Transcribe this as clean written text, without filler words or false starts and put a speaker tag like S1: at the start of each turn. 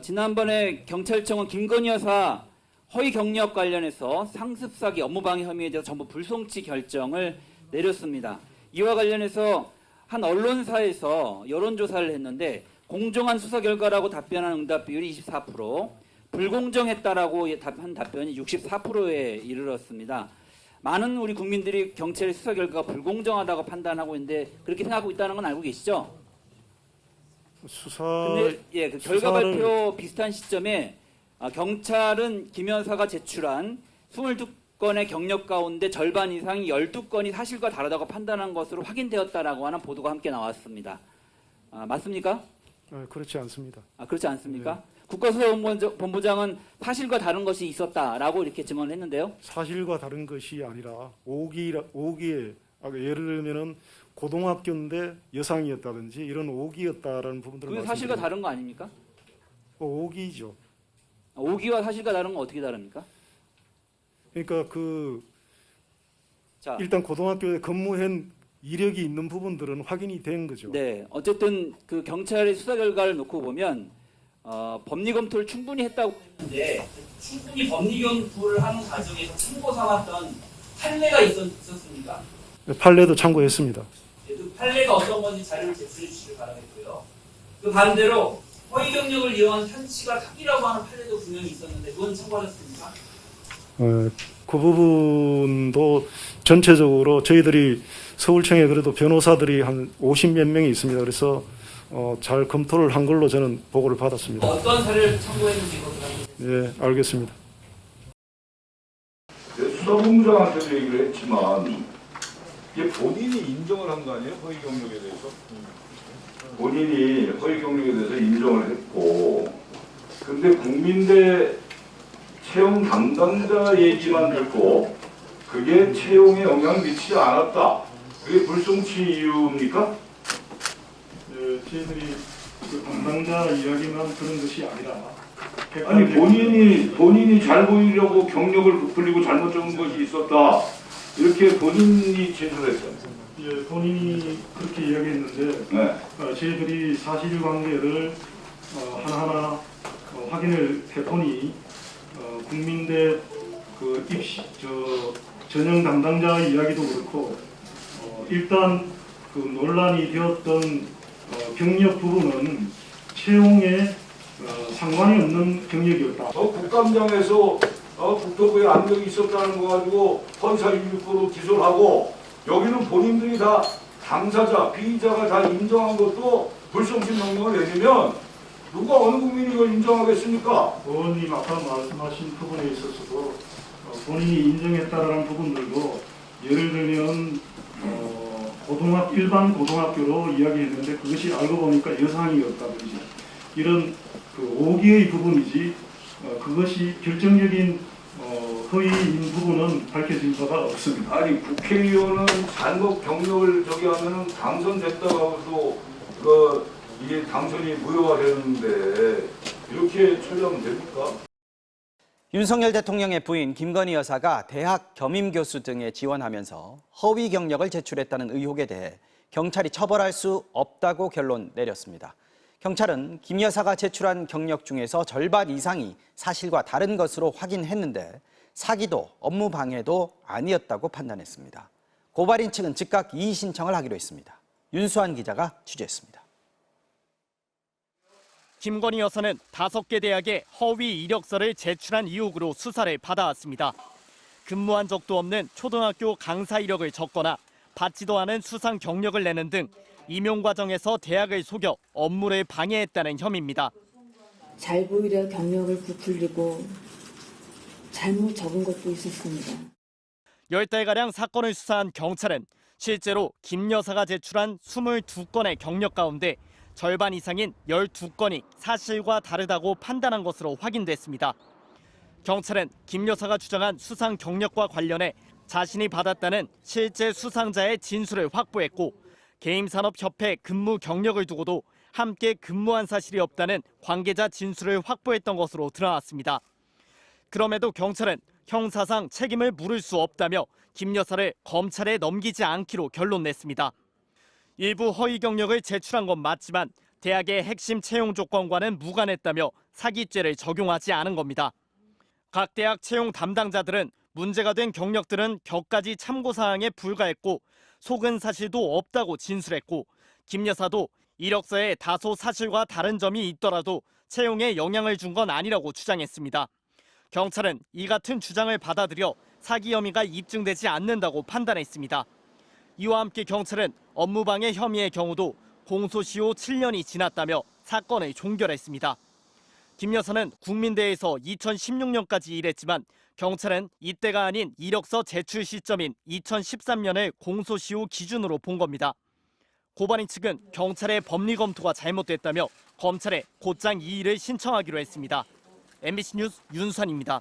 S1: 지난번에 경찰청은 김건희 여사 허위 경력 관련해서 상습 사기 업무방해 혐의에 대해서 전부 불송치 결정을 내렸습니다. 이와 관련해서 한 언론사에서 여론조사를 했는데 공정한 수사 결과라고 답변한 응답 비율이 24%, 불공정했다라고 한 답변이 64%에 이르렀습니다. 많은 우리 국민들이 경찰의 수사 결과가 불공정하다고 판단하고 있는데 그렇게 생각하고 있다는 건 알고 계시죠? 근데 그 결과 발표 비슷한 시점에 경찰은 김 여사가 제출한 22건의 경력 가운데 절반 이상이 12건이 사실과 다르다고 판단한 것으로 확인되었다라고 하는 보도가 함께 나왔습니다. 맞습니까?
S2: 그렇지 않습니다.
S1: 그렇지 않습니까? 네. 국가수사본부장은 사실과 다른 것이 있었다라고 이렇게 증언을 했는데요.
S2: 사실과 다른 것이 아니라 오기에 예를 들면은 고등학교인데 여상이었다든지 이런 오기였다라는 부분들을
S1: 그게 사실과 다른 거 아닙니까?
S2: 오기죠.
S1: 오기와 사실과 다른 건 어떻게 다릅니까?
S2: 그러니까 일단 고등학교에 근무한 이력이 있는 부분들은 확인이 된 거죠.
S1: 네, 어쨌든 그 경찰의 수사 결과를 놓고 보면 법리 검토를 충분히 했다고 하는데 충분히 법리 검토를 하는 과정에서 참고 삼았던 판례가 있었습니까?
S2: 네, 판례도 참고했습니다.
S1: 네, 그 판례가 어떤 건지 자료를 제출해 주시길 바라겠고요. 그 반대로 허위 경력을 이용한 현치가 사기라고 하는 판례도 분명히 있었는데 그건 참고하셨습니까?
S2: 그 부분도 전체적으로 저희들이 서울청에 그래도 변호사들이 한 50몇 명이 있습니다. 그래서 잘 검토를 한 걸로 저는 보고를 받았습니다.
S1: 어떤 사례를 참고했는지 그것을
S2: 네, 알겠습니다.
S3: 수사본부장한테도 얘기를 했지만 이게 본인이 인정을 한 거 아니에요? 허위 경력에 대해서? 본인이 허위 경력에 대해서 인정을 했고 근데 국민대 채용 담당자 얘기만 듣고 그게 채용에 영향을 미치지 않았다. 그게 불송치 이유입니까?
S2: 네, 저희들이 그 담당자 이야기만 들은 것이 아니라
S3: 아니 본인이 잘 보이려고 경력을 부풀리고 잘못 적은 것이 있었다. 이렇게 본인이 진술했잖아요.
S2: 예, 본인이 그렇게 이야기했는데
S3: 네.
S2: 저희들이 사실관계를 하나하나 확인을 해보니 국민대 그 전형 담당자 이야기도 그렇고 일단 그 논란이 되었던 경력 부분은 채용에 상관이 없는 경력이었다.
S3: 국감장에서 국토부에 압력이 있었다는 거 가지고 헌사 169로 기소를 하고 여기는 본인들이 다 당사자, 피의자가 다 인정한 것도 불송치 명령을 내리면 누가 어느 국민이 이걸 인정하겠습니까?
S2: 의원님 아까 말씀하신 부분에 있어서도 본인이 인정했다라는 부분들도 예를 들면 일반 고등학교로 이야기했는데 그것이 알고 보니까 여상이었다든지 이런 그 오기의 부분이지 그것이 결정적인 허위인 부분은 밝혀진 바가 없습니다.
S3: 아니 국회의원은 잘못 경력을 하면은 당선됐다고 해도 이게 당선이 무효화되는데 이렇게 처리하면 됩니까?
S4: 윤석열 대통령의 부인 김건희 여사가 대학 겸임교수 등에 지원하면서 허위 경력을 제출했다는 의혹에 대해 경찰이 처벌할 수 없다고 결론 내렸습니다. 경찰은 김 여사가 제출한 경력 중에서 절반 이상이 사실과 다른 것으로 확인했는데 사기도 업무 방해도 아니었다고 판단했습니다. 고발인 측은 즉각 이의 신청을 하기로 했습니다. 윤수환 기자가 취재했습니다.
S5: 김건희 여사는 5개 대학에 허위 이력서를 제출한 의혹으로 수사를 받아왔습니다. 근무한 적도 없는 초등학교 강사 이력을 적거나 받지도 않은 수상 경력을 내는 등 임용 과정에서 대학을 속여 업무를 방해했다는 혐의입니다.
S6: 잘 보이려 경력을 부풀리고 잘못 적은 것도 있었습니다.
S5: 10달가량 사건을 수사한 경찰은 실제로 김 여사가 제출한 22건의 경력 가운데 절반 이상인 12건이 사실과 다르다고 판단한 것으로 확인됐습니다. 경찰은 김 여사가 주장한 수상 경력과 관련해 자신이 받았다는 실제 수상자의 진술을 확보했고 개임산업협회 근무 경력을 두고도 함께 근무한 사실이 없다는 관계자 진술을 확보했던 것으로 드러났습니다. 그럼에도 경찰은 형사상 책임을 물을 수 없다며 김 여사를 검찰에 넘기지 않기로 결론 냈습니다. 일부 허위 경력을 제출한 건 맞지만 대학의 핵심 채용 조건과는 무관했다며 사기죄를 적용하지 않은 겁니다. 각 대학 채용 담당자들은 문제가 된 경력들은 격가지 참고사항에 불과했고 속은 사실도 없다고 진술했고 김 여사도 이력서에 다소 사실과 다른 점이 있더라도 채용에 영향을 준 건 아니라고 주장했습니다. 경찰은 이 같은 주장을 받아들여 사기 혐의가 입증되지 않는다고 판단했습니다. 이와 함께 경찰은 업무방해 혐의의 경우도 공소시효 7년이 지났다며 사건을 종결했습니다. 김 여사는 국민대에서 2016년까지 일했지만 경찰은 이때가 아닌 이력서 제출 시점인 2013년을 공소시효 기준으로 본 겁니다. 고발인 측은 경찰의 법리 검토가 잘못됐다며 검찰에 곧장 이의를 신청하기로 했습니다. MBC 뉴스 윤선입니다.